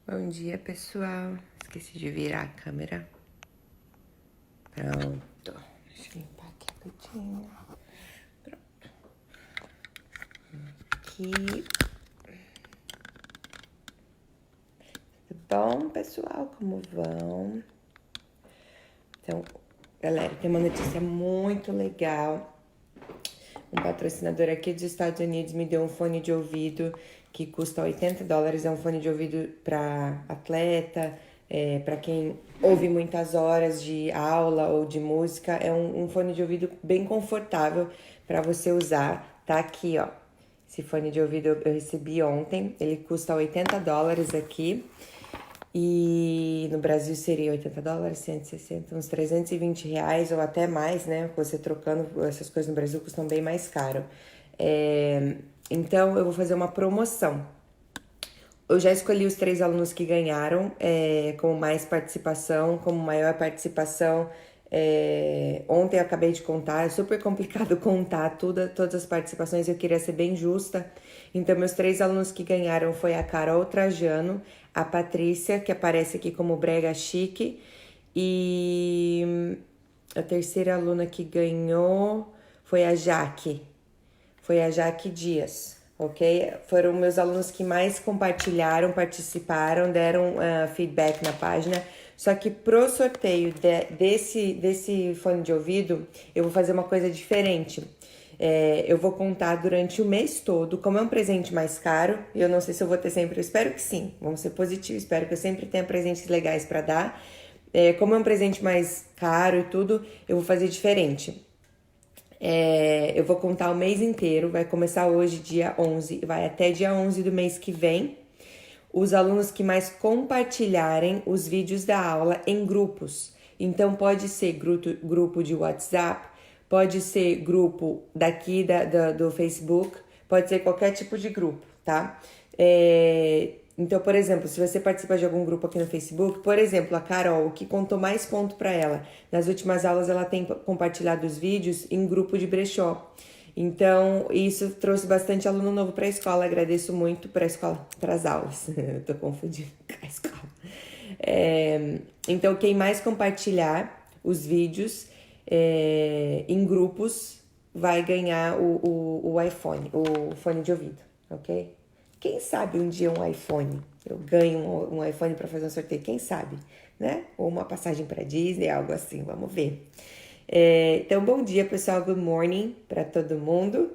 Bom dia, pessoal. Esqueci de virar a câmera. Pronto. Deixa eu limpar aqui rapidinho. Pronto. Aqui. Tudo bom, pessoal? Como vão? Então, galera, tem uma notícia muito legal. Um patrocinador aqui dos Estados Unidos me deu um fone de ouvido que custa $80. É um fone de ouvido para atleta, para quem ouve muitas horas de aula ou de música. É um fone de ouvido bem confortável para você usar. Tá aqui, ó. Esse fone de ouvido eu recebi ontem. Ele custa $80 aqui. E no Brasil seria $80, 160, uns R$ 320 ou até mais, né? Você trocando, essas coisas no Brasil custam bem mais caro. Então eu vou fazer uma promoção. Eu já escolhi os 3 alunos que ganharam, como mais participação, como maior participação. Ontem eu acabei de contar, é super complicado contar todas as participações, eu queria ser bem justa. Então, meus 3 alunos que ganharam foi a Carol Trajano, a Patrícia, que aparece aqui como Brega Chique, e a terceira aluna que ganhou foi a Jaque. Foi a Jaque Dias, ok? Foram meus alunos que mais compartilharam, participaram, deram feedback na página. Só que pro sorteio desse fone de ouvido, eu vou fazer uma coisa diferente. Eu vou contar durante o mês todo, como é um presente mais caro, eu não sei se eu vou ter sempre, eu espero que sim, vamos ser positivos, espero que eu sempre tenha presentes legais para dar. Como é um presente mais caro e tudo, eu vou fazer diferente. Eu vou contar o mês inteiro, vai começar hoje, dia 11, vai até dia 11 do mês que vem. Os alunos que mais compartilharem os vídeos da aula em grupos. Então, pode ser grupo de WhatsApp, pode ser grupo daqui do Facebook, pode ser qualquer tipo de grupo, tá? Então, por exemplo, se você participa de algum grupo aqui no Facebook, por exemplo, a Carol, que contou mais ponto para ela, nas últimas aulas ela tem compartilhado os vídeos em grupo de brechó. Então, isso trouxe bastante aluno novo para a escola. Agradeço muito para a escola, para as aulas. Eu tô confundindo com a escola. Então, quem mais compartilhar os vídeos em grupos vai ganhar o iPhone, o fone de ouvido, ok? Quem sabe um dia um iPhone, eu ganho um iPhone para fazer um sorteio, quem sabe, né? Ou uma passagem para Disney, algo assim, vamos ver. Então, bom dia, pessoal, good morning para todo mundo.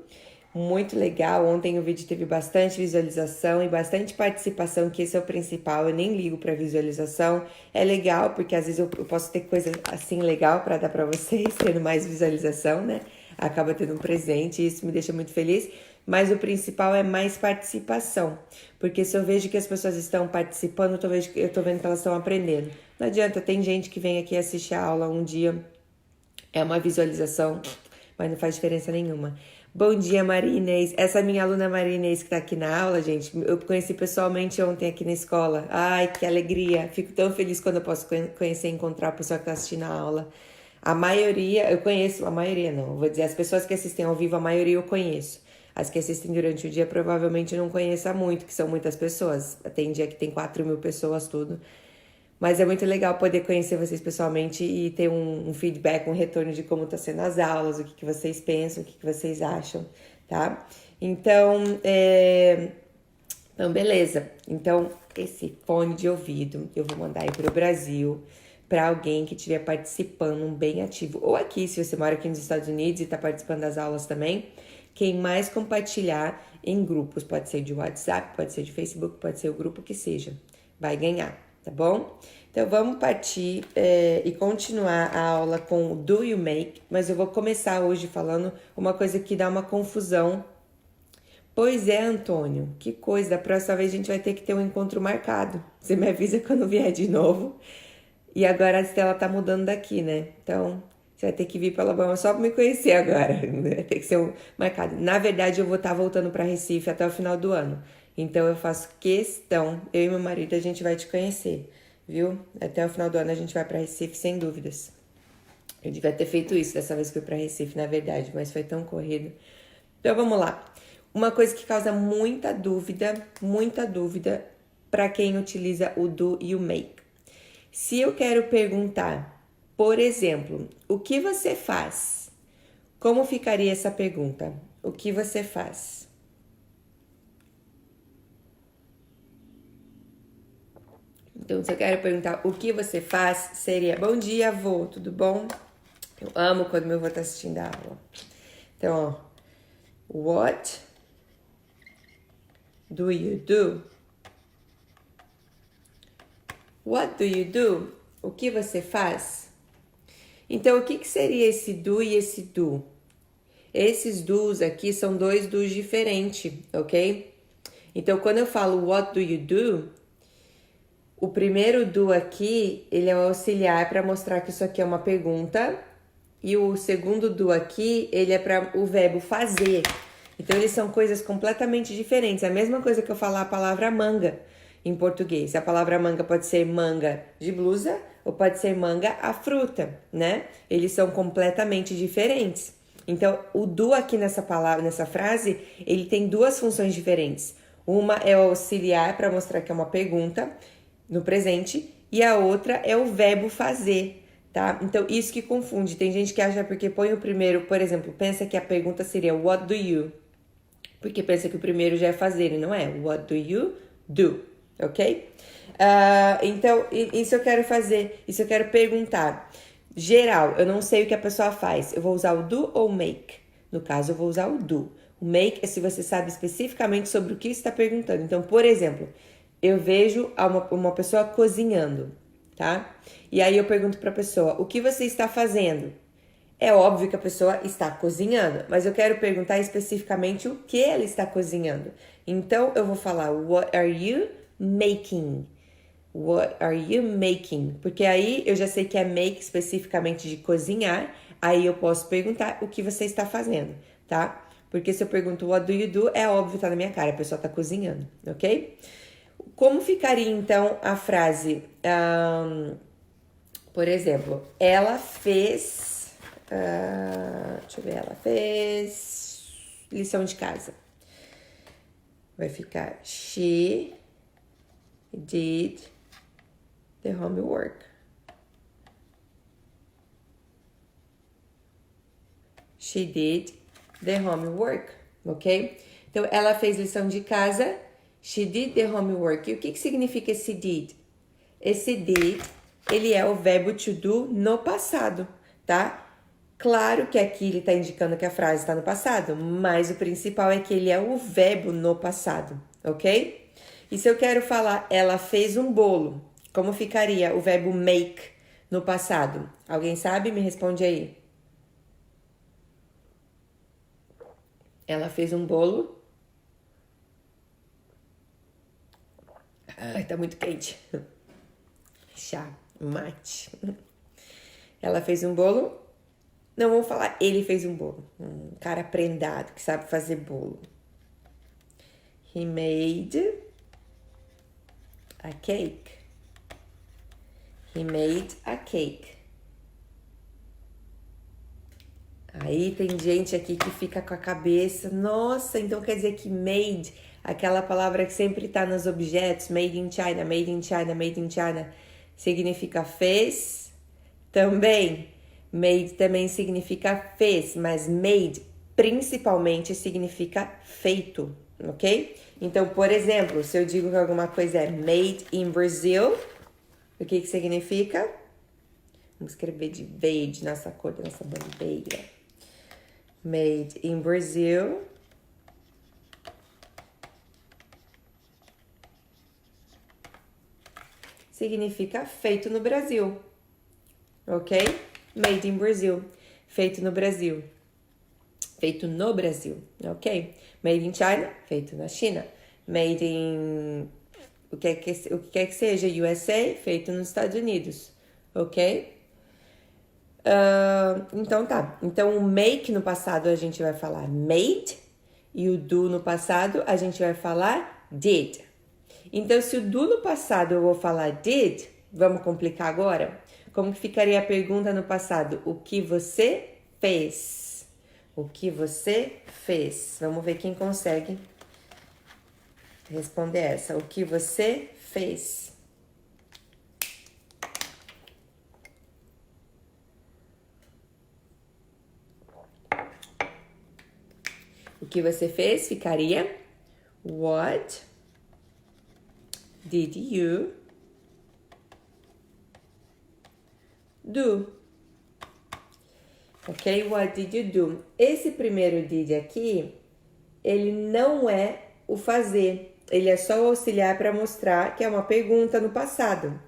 Muito legal, ontem o vídeo teve bastante visualização e bastante participação, que esse é o principal, eu nem ligo para visualização. É legal, porque às vezes eu posso ter coisa assim legal para dar para vocês, tendo mais visualização, né? Acaba tendo um presente e isso me deixa muito feliz. Mas o principal é mais participação, porque se eu vejo que as pessoas estão participando, eu tô vendo que elas estão aprendendo. Não adianta, tem gente que vem aqui assistir a aula um dia, é uma visualização, mas não faz diferença nenhuma. Bom dia, Maria Inês. Essa minha aluna Maria Inês que tá aqui na aula, gente, eu conheci pessoalmente ontem aqui na escola. Ai, que alegria. Fico tão feliz quando eu posso conhecer e encontrar a pessoa que tá assistindo a aula. A maioria, eu conheço, a maioria não, vou dizer, as pessoas que assistem ao vivo, a maioria eu conheço. As que assistem durante o dia, provavelmente não conheça muito, que são muitas pessoas. Tem dia que tem 4.000 pessoas, tudo. Mas é muito legal poder conhecer vocês pessoalmente e ter um feedback, um retorno de como tá sendo as aulas, o que vocês pensam, o que vocês acham, tá? Então, beleza. Então, esse fone de ouvido eu vou mandar aí pro Brasil, para alguém que estiver participando, um bem ativo. Ou aqui, se você mora aqui nos Estados Unidos e tá participando das aulas também, quem mais compartilhar em grupos, pode ser de WhatsApp, pode ser de Facebook, pode ser o grupo que seja, vai ganhar, tá bom? Então, vamos partir e continuar a aula com o Do You Make, mas eu vou começar hoje falando uma coisa que dá uma confusão. Pois é, Antônio, que coisa, da próxima vez a gente vai ter que ter um encontro marcado. Você me avisa quando vier de novo. E agora a Estela tá mudando daqui, né? Então, você vai ter que vir para Alabama só para me conhecer agora. Vai ter que ser marcado. Na verdade, eu vou estar voltando para Recife até o final do ano. Então, eu faço questão, eu e meu marido, a gente vai te conhecer, viu? Até o final do ano a gente vai para Recife, sem dúvidas. Eu devia ter feito isso dessa vez que fui para Recife, na verdade, mas foi tão corrido. Então, vamos lá. Uma coisa que causa muita dúvida para quem utiliza o do e o make. Se eu quero perguntar, por exemplo, o que você faz? Como ficaria essa pergunta? O que você faz? Então, se eu quero perguntar o que você faz, seria bom dia, avô, tudo bom? Eu amo quando meu avô tá assistindo a aula. Então, ó, what do you do? What do you do? O que você faz? Então, o que seria esse do e esse do? Esses do's aqui são dois do's diferentes, ok? Então, quando eu falo what do you do, o primeiro do aqui, ele é o auxiliar para mostrar que isso aqui é uma pergunta. E o segundo do aqui, ele é para o verbo fazer. Então, eles são coisas completamente diferentes. É a mesma coisa que eu falar a palavra manga em português. A palavra manga pode ser manga de blusa ou pode ser manga a fruta, né? Eles são completamente diferentes. Então, o do aqui nessa palavra, nessa frase, ele tem duas funções diferentes. Uma é o auxiliar para mostrar que é uma pergunta no presente e a outra é o verbo fazer, tá? Então, isso que confunde. Tem gente que acha porque põe o primeiro, por exemplo, pensa que a pergunta seria what do you? Porque pensa que o primeiro já é fazer e não é. What do you do? Ok? Então, isso eu quero fazer, isso eu quero perguntar. Geral, eu não sei o que a pessoa faz. Eu vou usar o do ou make? No caso, eu vou usar o do. O make é se você sabe especificamente sobre o que está perguntando. Então, por exemplo, eu vejo uma pessoa cozinhando, tá? E aí eu pergunto para a pessoa, o que você está fazendo? É óbvio que a pessoa está cozinhando, mas eu quero perguntar especificamente o que ela está cozinhando. Então, eu vou falar, what are you making? What are you making? Porque aí eu já sei que é make especificamente de cozinhar, aí eu posso perguntar o que você está fazendo, tá? Porque se eu pergunto what do you do, é óbvio, tá na minha cara, a pessoa tá cozinhando, ok? Como ficaria então a frase? Por exemplo, ela fez. Deixa eu ver, ela fez lição de casa. Vai ficar she did the homework. She did the homework, ok? Então, ela fez lição de casa. She did the homework. E o que significa esse did? Esse did, ele é o verbo to do no passado, tá? Claro que aqui ele tá indicando que a frase está no passado, mas o principal é que ele é o verbo no passado, ok? E se eu quero falar, ela fez um bolo, como ficaria o verbo make no passado? Alguém sabe? Me responde aí. Ela fez um bolo. Ai, tá muito quente. Chá, mate. Ela fez um bolo. Não, vamos falar, ele fez um bolo. Um cara prendado que sabe fazer bolo. He made a cake. He made a cake. Aí tem gente aqui que fica com a cabeça, nossa, então quer dizer que made, aquela palavra que sempre tá nos objetos, made in China, made in China, made in China, significa fez também. Made também significa fez, mas made principalmente significa feito, ok? Então, por exemplo, se eu digo que alguma coisa é made in Brazil, o que significa? Vamos escrever de verde nessa cor da nossa bandeira. Made in Brazil. Significa feito no Brasil, ok? Made in Brazil, feito no Brasil. Feito no Brasil, ok? Made in China, feito na China. Made in o que quer que seja, USA, feito nos Estados Unidos, ok? Então tá. Então o make no passado a gente vai falar made e o do no passado a gente vai falar did. Então se o do no passado eu vou falar did, vamos complicar agora? Como que ficaria a pergunta no passado? O que você fez? O que você fez? Vamos ver quem consegue Responde essa. O que você fez? O que você fez ficaria What did you do? Ok? What did you do? Esse primeiro did aqui, ele não é o fazer. Ele é só o auxiliar para mostrar que é uma pergunta no passado.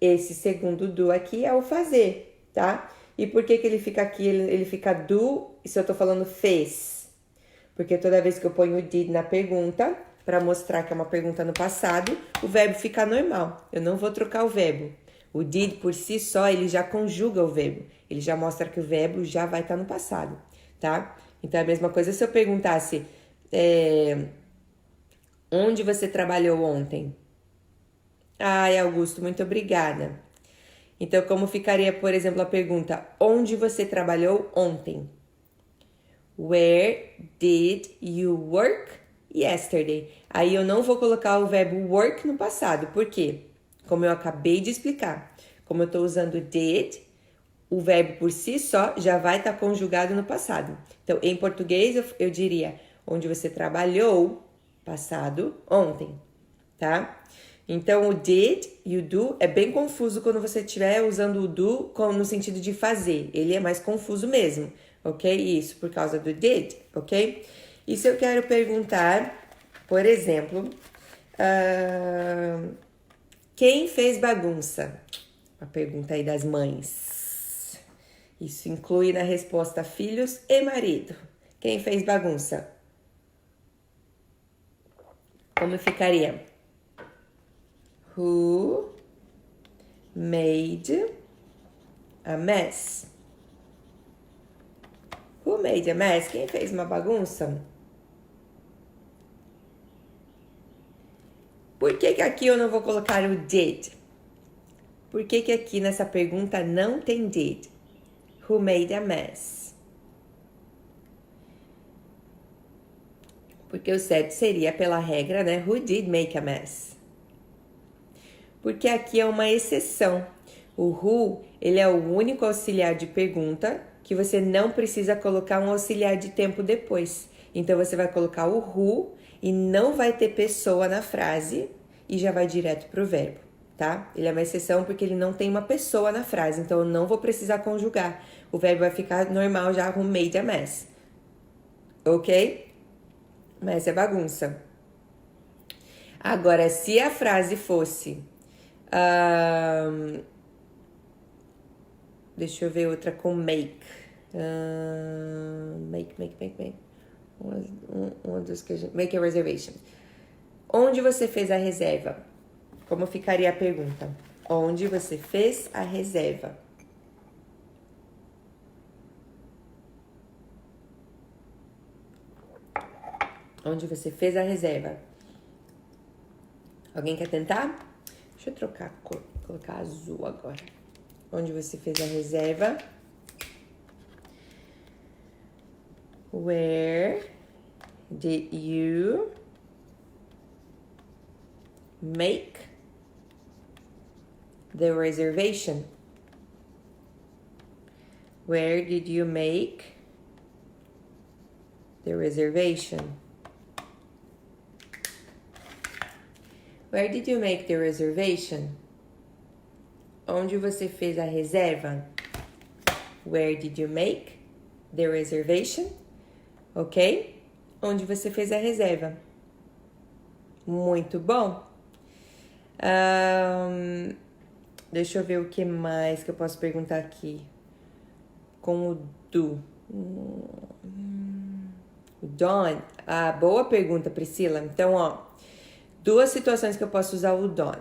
Esse segundo do aqui é o fazer, tá? E por que ele fica aqui? Ele fica do, se eu tô falando fez. Porque toda vez que eu ponho o did na pergunta, para mostrar que é uma pergunta no passado, o verbo fica normal. Eu não vou trocar o verbo. O did, por si só, ele já conjuga o verbo. Ele já mostra que o verbo já vai estar no passado, tá? Então, é a mesma coisa se eu perguntasse... onde você trabalhou ontem? Ai, Augusto, muito obrigada. Então, como ficaria, por exemplo, a pergunta... Onde você trabalhou ontem? Where did you work yesterday? Aí eu não vou colocar o verbo work no passado. Por quê? Como eu acabei de explicar. Como eu estou usando did, o verbo por si só já vai estar conjugado no passado. Então, em português, eu diria onde você trabalhou, passado, ontem, tá? Então, o did e o do é bem confuso quando você estiver usando o do no sentido de fazer. Ele é mais confuso mesmo, ok? Isso por causa do did, ok? E se eu quero perguntar, por exemplo, quem fez bagunça? Uma pergunta aí das mães. Isso inclui na resposta filhos e marido. Quem fez bagunça? Como ficaria? Who made a mess? Who made a mess? Quem fez uma bagunça? Por que aqui eu não vou colocar o did? Por que aqui nessa pergunta não tem did? Who made a mess? Porque o certo seria pela regra, né? Who did make a mess? Porque aqui é uma exceção. O who, ele é o único auxiliar de pergunta que você não precisa colocar um auxiliar de tempo depois. Então, você vai colocar o who e não vai ter pessoa na frase e já vai direto pro verbo, tá? Ele é uma exceção porque ele não tem uma pessoa na frase, então eu não vou precisar conjugar. O verbo vai ficar normal já, who made a mess. Ok? Mess é bagunça. Agora, se a frase fosse... deixa eu ver outra com make. Make. Um dos que a gente... Make a reservation. Onde você fez a reserva? Como ficaria a pergunta? Onde você fez a reserva? Onde você fez a reserva? Alguém quer tentar? Deixa eu trocar a cor, colocar azul agora. Onde você fez a reserva? Where did you make the reservation? Where did you make the reservation? Where did you make the reservation? Onde você fez a reserva? Where did you make the reservation? Ok? Onde você fez a reserva? Muito bom. Deixa eu ver o que mais que eu posso perguntar aqui. Com o do. Don. Ah, boa pergunta, Priscila. Então, ó, duas situações que eu posso usar o don.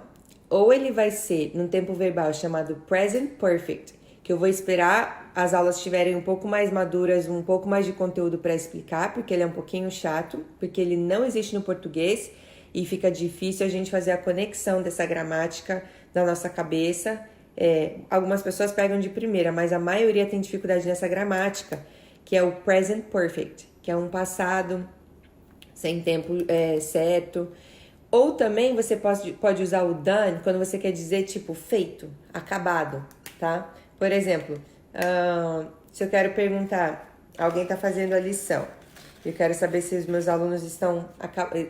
Ou ele vai ser num tempo verbal chamado present perfect, que eu vou esperar as aulas estiverem um pouco mais maduras, um pouco mais de conteúdo para explicar, porque ele é um pouquinho chato, porque ele não existe no português e fica difícil a gente fazer a conexão dessa gramática na nossa cabeça. Algumas pessoas pegam de primeira, mas a maioria tem dificuldade nessa gramática, que é o present perfect, que é um passado sem tempo certo. Ou também você pode usar o done quando você quer dizer, tipo, feito, acabado, tá? Por exemplo, se eu quero perguntar, alguém tá fazendo a lição, eu quero saber se os meus alunos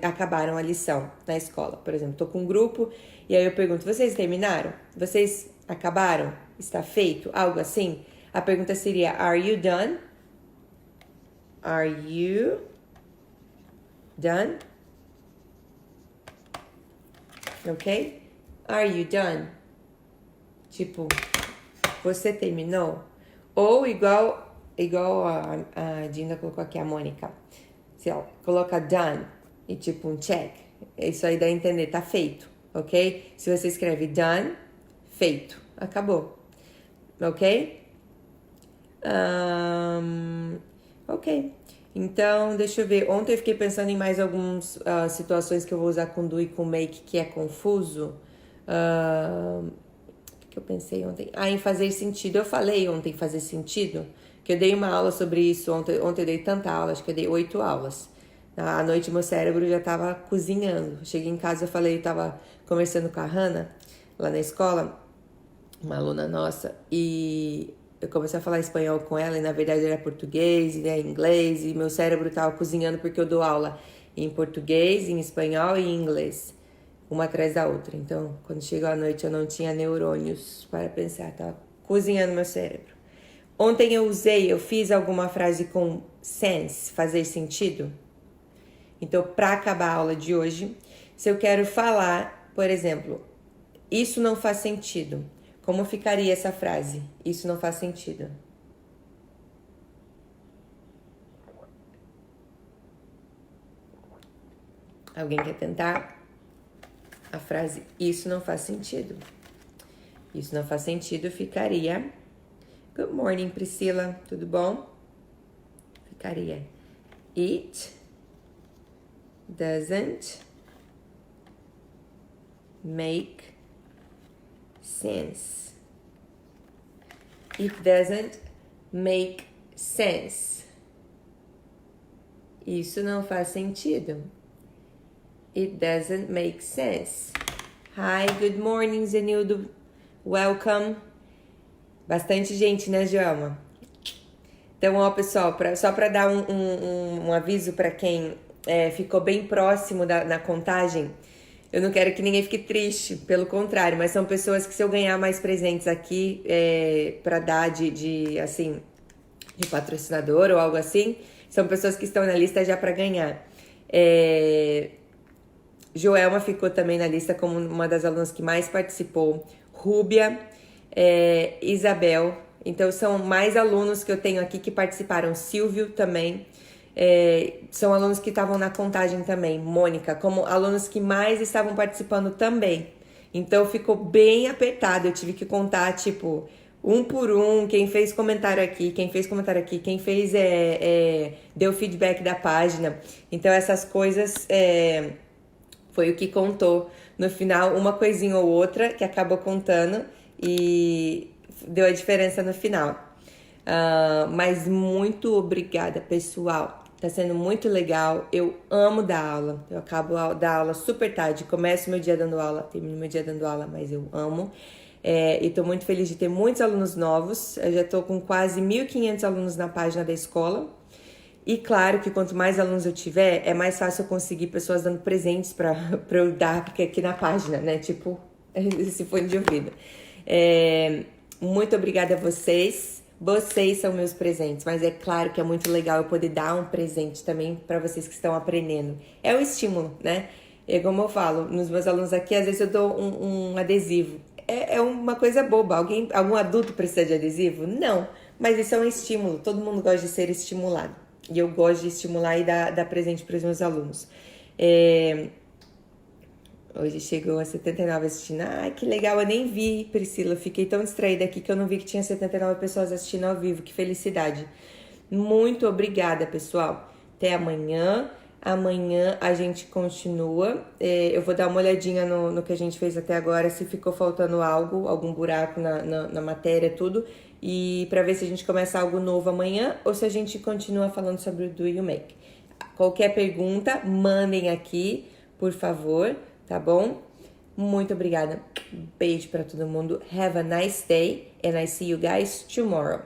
acabaram a lição na escola. Por exemplo, tô com um grupo e aí eu pergunto, vocês terminaram? Vocês acabaram? Está feito? Algo assim? A pergunta seria, are you done? Are you done? Ok? Are you done? Tipo, você terminou? Ou igual a Dina colocou aqui, a Mônica. Se ela coloca done e tipo um check, isso aí dá a entender, tá feito, ok? Se você escreve done, feito, acabou, ok? Ok. Então, deixa eu ver. Ontem eu fiquei pensando em mais algumas situações que eu vou usar com do e com make que é confuso. O que eu pensei ontem? Em fazer sentido. Eu falei ontem fazer sentido, que eu dei uma aula sobre isso ontem. Ontem eu dei tanta aula, acho que eu dei 8 aulas. À noite meu cérebro já tava cozinhando. Cheguei em casa, eu tava conversando com a Hannah, lá na escola, uma aluna nossa, e eu comecei a falar espanhol com ela, e na verdade era português, né, inglês, e meu cérebro tava cozinhando porque eu dou aula em português, em espanhol e em inglês, uma atrás da outra. Então, quando chegou a noite, eu não tinha neurônios para pensar, tava cozinhando meu cérebro. Ontem eu fiz alguma frase com sense, fazer sentido. Então, para acabar a aula de hoje, se eu quero falar, por exemplo, isso não faz sentido. Como ficaria essa frase? Isso não faz sentido. Alguém quer tentar? A frase isso não faz sentido. Isso não faz sentido ficaria... Good morning, Priscila. Tudo bom? Ficaria it doesn't make sense. It doesn't make sense. Isso não faz sentido. It doesn't make sense. Hi, good morning, Zenildo. Welcome. Bastante gente, né, Joelma? Então, ó, pessoal, só para dar um aviso para quem ficou bem próximo na contagem, eu não quero que ninguém fique triste, pelo contrário, mas são pessoas que se eu ganhar mais presentes aqui para dar de patrocinador ou algo assim, são pessoas que estão na lista já para ganhar. Joelma ficou também na lista como uma das alunas que mais participou, Rúbia, Isabel, então são mais alunos que eu tenho aqui que participaram, Silvio também, são alunos que estavam na contagem também, Mônica, como alunos que mais estavam participando também, então ficou bem apertado, eu tive que contar, tipo, um por um, quem fez comentário aqui, quem fez deu feedback da página, então essas coisas foi o que contou no final, uma coisinha ou outra que acabou contando e deu a diferença no final. Mas muito obrigada, pessoal. Tá sendo muito legal. Eu amo dar aula. Eu acabo da aula super tarde. Começo meu dia dando aula, termino meu dia dando aula, mas eu amo. E tô muito feliz de ter muitos alunos novos. Eu já tô com quase 1.500 alunos na página da escola. E claro que quanto mais alunos eu tiver, é mais fácil eu conseguir pessoas dando presentes pra eu dar aqui na página, né? Tipo, esse fone de ouvido. Muito obrigada a vocês. Vocês são meus presentes, mas é claro que é muito legal eu poder dar um presente também para vocês que estão aprendendo. É um estímulo, né? Como eu falo, nos meus alunos aqui, às vezes eu dou um adesivo. É uma coisa boba. Algum adulto precisa de adesivo? Não, mas isso é um estímulo. Todo mundo gosta de ser estimulado. E eu gosto de estimular e dar presente para os meus alunos. Hoje chegou a 79 assistindo. Ai, que legal, eu nem vi, Priscila. Eu fiquei tão distraída aqui que eu não vi que tinha 79 pessoas assistindo ao vivo. Que felicidade. Muito obrigada, pessoal. Até amanhã. Amanhã a gente continua. Eu vou dar uma olhadinha no que a gente fez até agora, se ficou faltando algo, algum buraco na matéria, tudo. E para ver se a gente começa algo novo amanhã ou se a gente continua falando sobre o Do You Make. Qualquer pergunta, mandem aqui, por favor. tá bom? Muito obrigada. Beijo pra todo mundo. Have a nice day and I see you guys tomorrow.